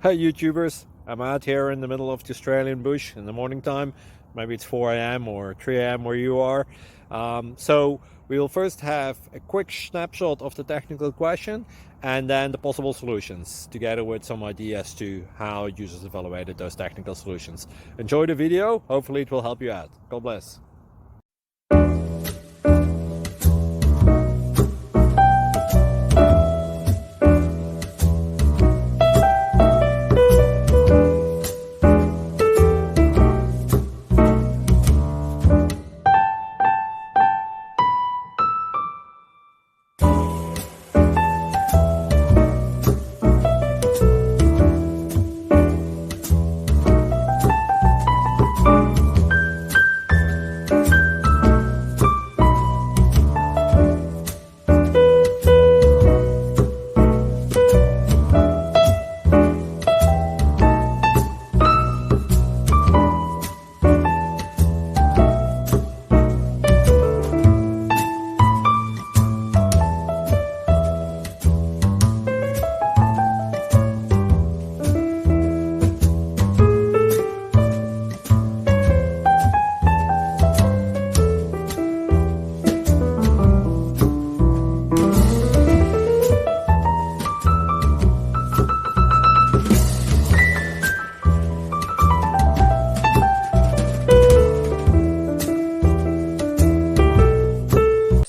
Hey YouTubers, I'm out here in the middle of the Australian bush in the morning time. Maybe it's 4 a.m. or 3 a.m. where you are. So we'll first have a quick snapshot of the technical question and then the possible solutions, together with some ideas to how users evaluated those technical solutions. Enjoy the video, hopefully it will help you out. God bless.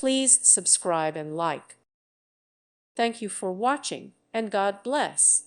Please subscribe and like. Thank you for watching, and God bless.